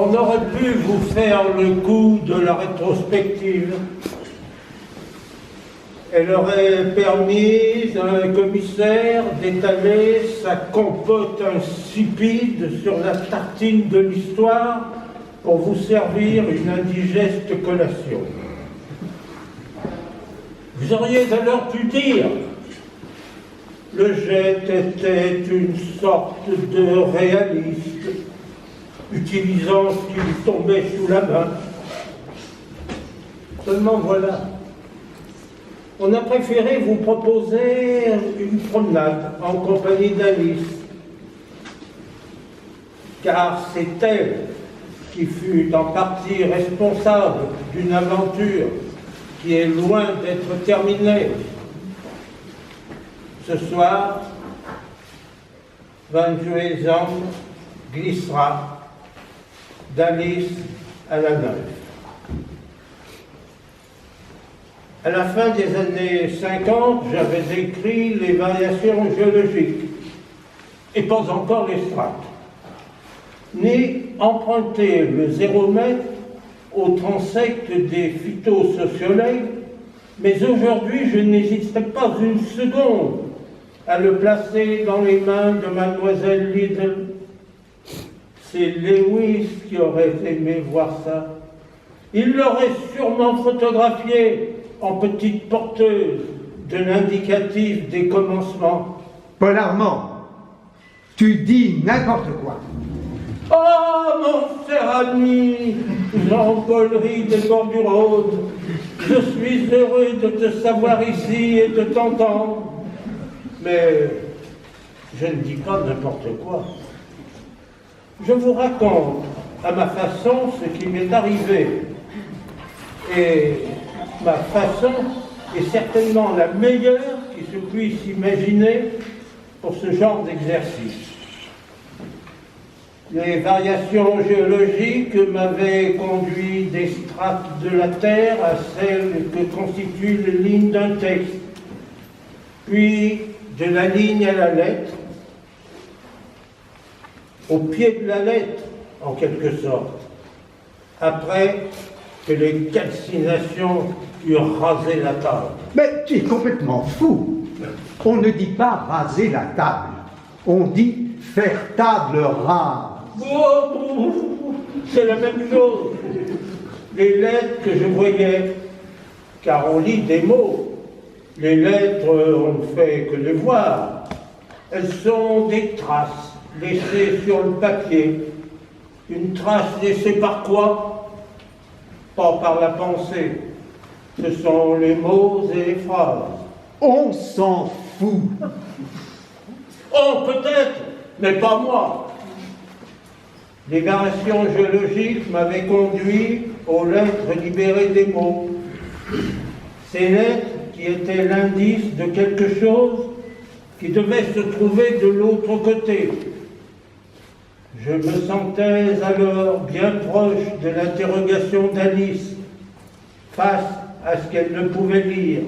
On aurait pu vous faire le coup de la rétrospective. Elle aurait permis à un commissaire d'étaler sa compote insipide sur la tartine de l'histoire pour vous servir une indigeste collation. Vous auriez alors pu dire: le jet était une sorte de réaliste, utilisant ce qui lui tombait sous la main. Seulement voilà, on a préféré vous proposer une promenade en compagnie d'Alice, car c'est elle qui fut en partie responsable d'une aventure qui est loin d'être terminée. Ce soir, Van Juézan glissera d'Alice à la Nymphe. À la fin des années 50, j'avais écrit les variations géologiques, et pas encore les strates, ni emprunté le zéromètre au transect des phytosociologues, mais aujourd'hui je n'hésiterai pas une seconde à le placer dans les mains de mademoiselle Liddell. C'est Lewis qui aurait aimé voir ça. Il l'aurait sûrement photographié en petite porteuse de l'indicatif des commencements. Paul Armand, tu dis n'importe quoi. Oh, mon cher ami, Jean-Paul des bords du Rhône, je suis heureux de te savoir ici et de t'entendre. Mais je ne dis pas n'importe quoi. Je vous raconte à ma façon ce qui m'est arrivé. Et ma façon est certainement la meilleure qui se puisse imaginer pour ce genre d'exercice. Les variations géologiques m'avaient conduit des strates de la Terre à celles que constituent les lignes d'un texte, puis de la ligne à la lettre, au pied de la lettre, en quelque sorte, après que les calcinations eurent rasé la table. Mais tu es complètement fou. On ne dit pas raser la table, on dit faire table rase. Oh, c'est la même chose. Les lettres que je voyais, car on lit des mots. Les lettres, on ne fait que les voir. Elles sont des traces laissées sur le papier. Une trace laissée par quoi? Pas par la pensée. Ce sont les mots et les phrases. On s'en fout. Oh, peut-être, mais pas moi. Les variations géologiques m'avaient conduit aux lettres libérées des mots. Ces lettres qui étaient l'indice de quelque chose qui devait se trouver de l'autre côté. Je me sentais alors bien proche de l'interrogation d'Alice face à ce qu'elle ne pouvait lire.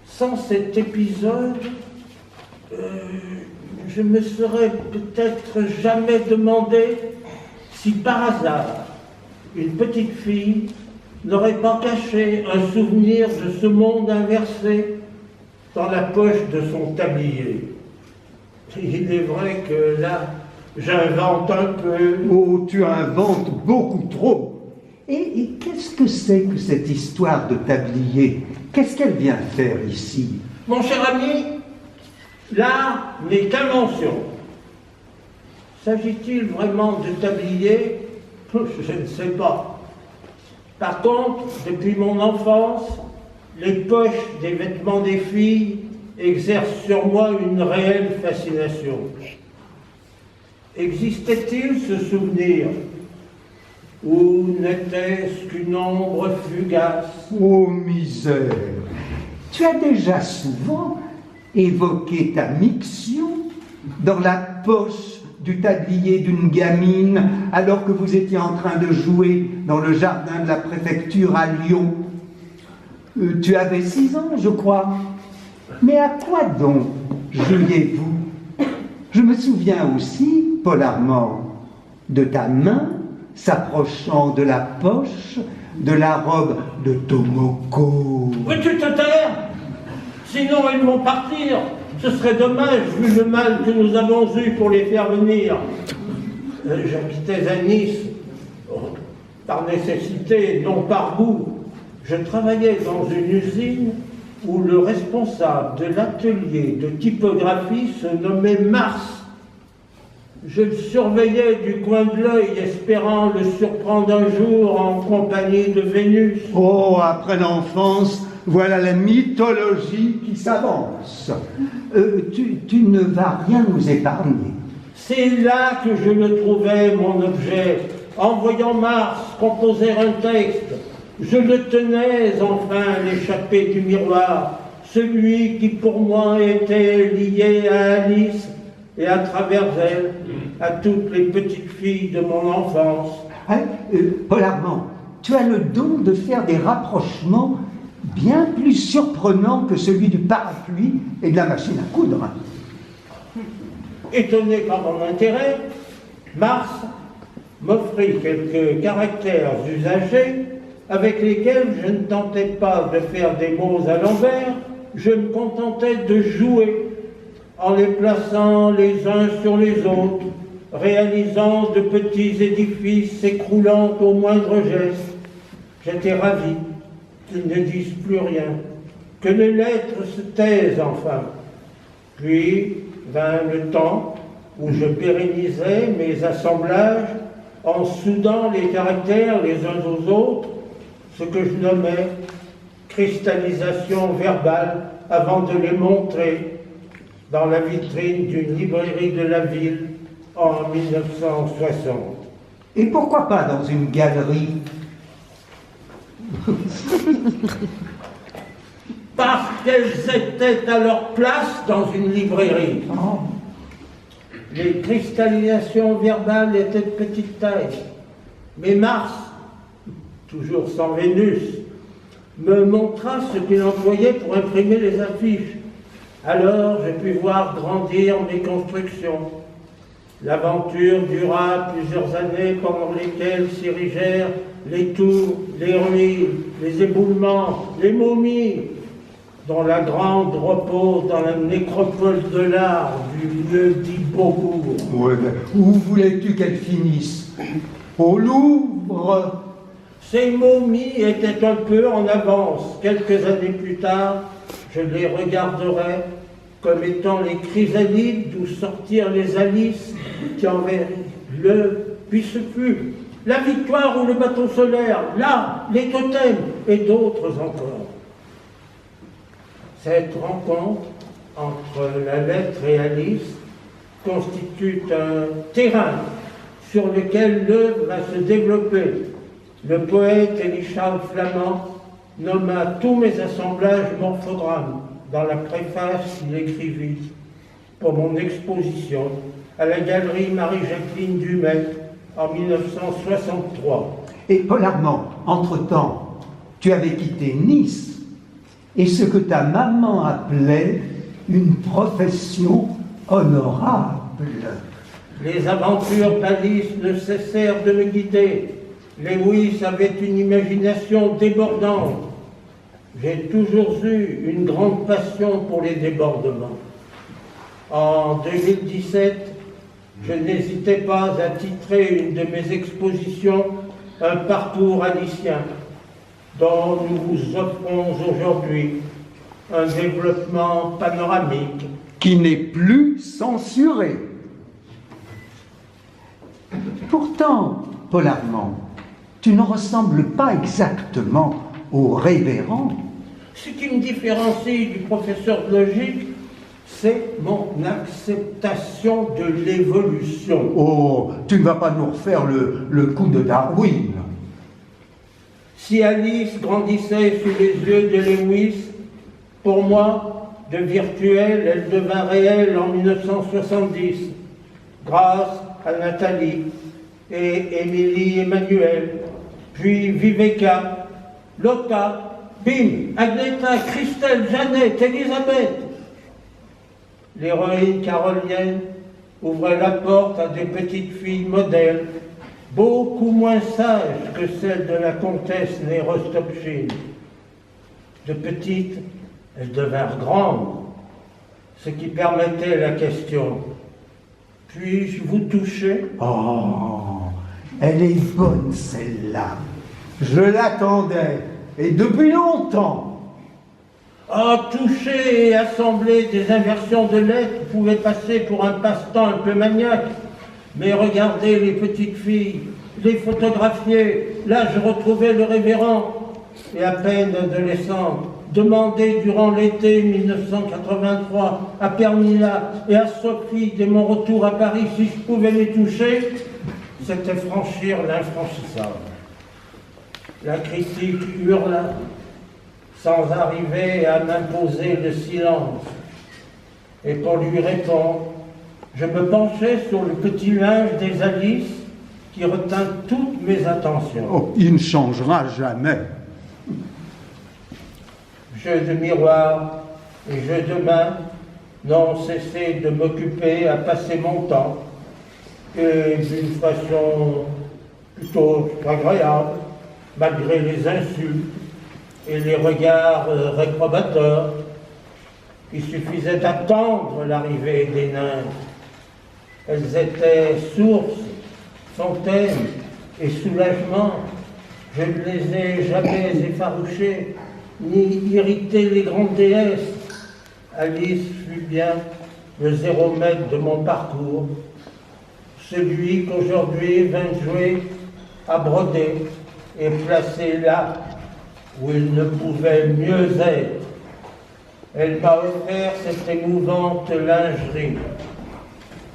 Sans cet épisode, je me serais peut-être jamais demandé si par hasard une petite fille n'aurait pas caché un souvenir de ce monde inversé dans la poche de son tablier. Il est vrai que là, j'invente un peu. Oh, tu inventes beaucoup trop. Et qu'est-ce que c'est que cette histoire de tablier? Qu'est-ce qu'elle vient faire ici? Mon cher ami, l'art n'est qu'invention. S'agit-il vraiment de tablier? Je ne sais pas. Par contre, depuis mon enfance, les poches des vêtements des filles exercent sur moi une réelle fascination. Existait-il ce souvenir? Ou n'était-ce qu'une ombre fugace? Oh, misère! Tu as déjà souvent évoqué ta miction dans la poche du tablier d'une gamine alors que vous étiez en train de jouer dans le jardin de la préfecture à Lyon. Tu avais 6 ans, je crois. Mais à quoi donc jouiez-vous? Je me souviens aussi, Paul Armand, de ta main s'approchant de la poche de la robe de Tomoko. Peux-tu te taire? Sinon ils vont partir. Ce serait dommage vu le mal que nous avons eu pour les faire venir. J'habitais à Nice, par nécessité, non par goût. Je travaillais dans une usine où le responsable de l'atelier de typographie se nommait Mars. Je le surveillais du coin de l'œil, espérant le surprendre un jour en compagnie de Vénus. Oh, après l'enfance, voilà la mythologie qui s'avance. Tu ne vas rien nous épargner. C'est là que je le trouvais, mon objet. En voyant Mars composer un texte, je le tenais enfin l'échappée du miroir, celui qui pour moi était lié à Alice et à travers elle, à toutes les petites filles de mon enfance. Hein, Paul Armand, tu as le don de faire des rapprochements bien plus surprenants que celui du parapluie et de la machine à coudre. Étonné par mon intérêt, Mars m'offrit quelques caractères usagés avec lesquels je ne tentais pas de faire des mots à l'envers, je me contentais de jouer en les plaçant les uns sur les autres, réalisant de petits édifices s'écroulant au moindre geste. J'étais ravi qu'ils ne disent plus rien, que les lettres se taisent enfin. Puis vint le temps où je pérennisais mes assemblages en soudant les caractères les uns aux autres, ce que je nommais cristallisation verbale, avant de les montrer dans la vitrine d'une librairie de la ville en 1960. Et pourquoi pas dans une galerie? Parce qu'elles étaient à leur place dans une librairie. Oh. Les cristallisations verbales étaient de petite taille, mais Mars, toujours sans Vénus, me montra ce qu'il employait pour imprimer les affiches. Alors je pus voir grandir mes constructions. L'aventure dura plusieurs années pendant lesquelles s'érigèrent les tours, les ruines, les éboulements, les momies, dont la grande repose dans la nécropole de l'art du lieu dit Beaubourg. Ouais, mais où voulais-tu qu'elle finisse? Au Louvre? Ces momies étaient un peu en avance. Quelques années plus tard, je les regarderai comme étant les chrysalides d'où sortirent les Alice qui enverraient le, puis ce fut la victoire ou le bateau solaire, là, les totems et d'autres encore. Cette rencontre entre la lettre et Alice constitue un terrain sur lequel l'œuvre va se développer. Le poète Élie-Charles Flamand nomma tous mes assemblages morphogrammes dans la préface qu'il écrivit pour mon exposition à la galerie Marie-Jacqueline Dumais en 1963. Et Paul Armand, entre-temps, tu avais quitté Nice et ce que ta maman appelait une profession honorable. Les aventures d'Alice ne cessèrent de me guider. Lewis avait une imagination débordante. J'ai toujours eu une grande passion pour les débordements. En 2017, je n'hésitais pas à titrer une de mes expositions « Un parcours alicien », dont nous vous offrons aujourd'hui un développement panoramique. Qui n'est plus censuré. Pourtant, Paul Armand, tu ne ressembles pas exactement au révérend. Ce qui me différencie du professeur de logique, c'est mon acceptation de l'évolution. Oh, tu ne vas pas nous refaire le coup de Darwin. Si Alice grandissait sous les yeux de Lewis, pour moi, de virtuelle, elle devint réelle en 1970, grâce à Nathalie et Émilie Emmanuel, puis Viveka, Lotta, Bim, Agneta, Christelle, Jeannette, Elisabeth. L'héroïne carolienne ouvrait la porte à des petites filles modèles, beaucoup moins sages que celles de la comtesse née Rostopchine. De petites, elles devinrent grandes, ce qui permettait la question. Puis-je vous toucher? Oh, elle est bonne celle-là. Je l'attendais, et depuis longtemps. Ah, toucher et assembler des inversions de lettres pouvait passer pour un passe-temps un peu maniaque. Mais regardez les petites filles, les photographier. Là, je retrouvais le révérend, et à peine adolescente, demander durant l'été 1983 à Pernilla et à Sophie, dès mon retour à Paris, si je pouvais les toucher, c'était franchir l'infranchissable. La critique hurla, sans arriver à m'imposer le silence. Et pour lui répondre, je me penchais sur le petit linge des Alice qui retint toutes mes attentions. Oh, il ne changera jamais. Jeux de miroir et jeux de main n'ont cessé de m'occuper à passer mon temps, et d'une façon plutôt agréable, malgré les insultes et les regards réprobateurs. Il suffisait d'attendre l'arrivée des nymphes. Elles étaient source, fontaine et soulagement. Je ne les ai jamais effarouchées, ni irrité les grandes déesses. Alice fut bien le 0 mètre de mon parcours, celui qu'aujourd'hui vint jouer à broder et placer là où il ne pouvait mieux être. Elle m'a offert cette émouvante lingerie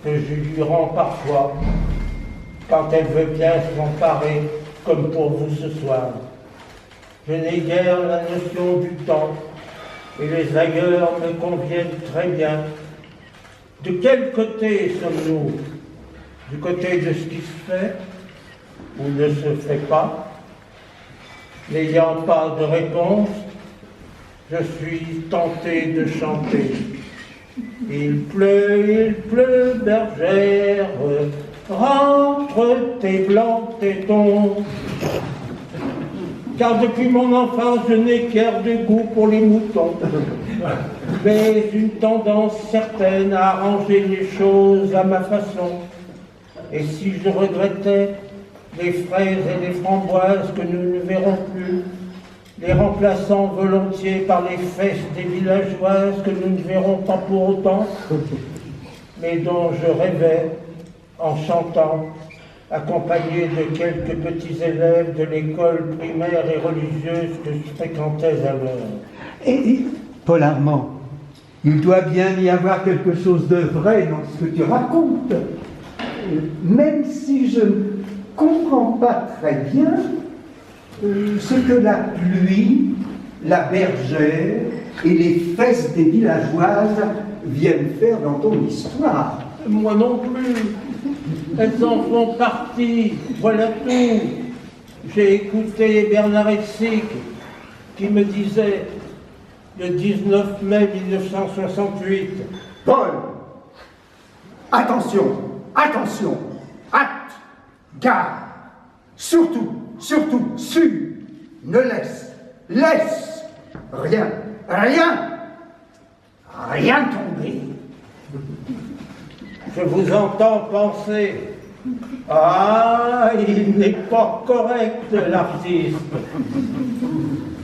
que je lui rends parfois quand elle veut bien s'emparer comme pour vous ce soir. Je n'ai guère la notion du temps, et les ailleurs me conviennent très bien. De quel côté sommes-nous? Du côté de ce qui se fait ou ne se fait pas? N'ayant pas de réponse, je suis tenté de chanter. Il pleut, bergère, rentre tes blancs tétons. Car depuis mon enfance, je n'ai guère de goût pour les moutons, mais une tendance certaine à arranger les choses à ma façon. Et si je regrettais les fraises et les framboises que nous ne verrons plus, les remplaçant volontiers par les fesses des villageoises que nous ne verrons pas pour autant, mais dont je rêvais en chantant, accompagné de quelques petits élèves de l'école primaire et religieuse que je fréquentais alors. Et Paul Armand, il doit bien y avoir quelque chose de vrai dans ce que tu racontes. Même si je ne comprends pas très bien ce que la pluie, la bergère et les fesses des villageoises viennent faire dans ton histoire. Moi non plus. Elles en font partie, voilà tout. J'ai écouté Bernard Hetzig qui me disait le 19 mai 1968. Paul, attention, attention, hâte, garde, surtout, sûr, ne laisse rien tomber. Je vous entends penser, ah, il n'est pas correct l'artiste.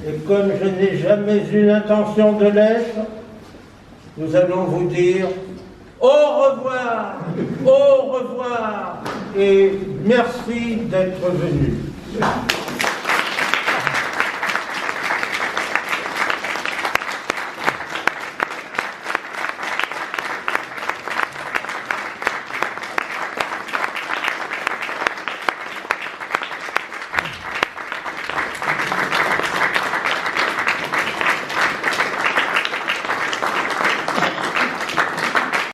Et comme je n'ai jamais eu l'intention de l'être, nous allons vous dire au revoir, et merci d'être venu.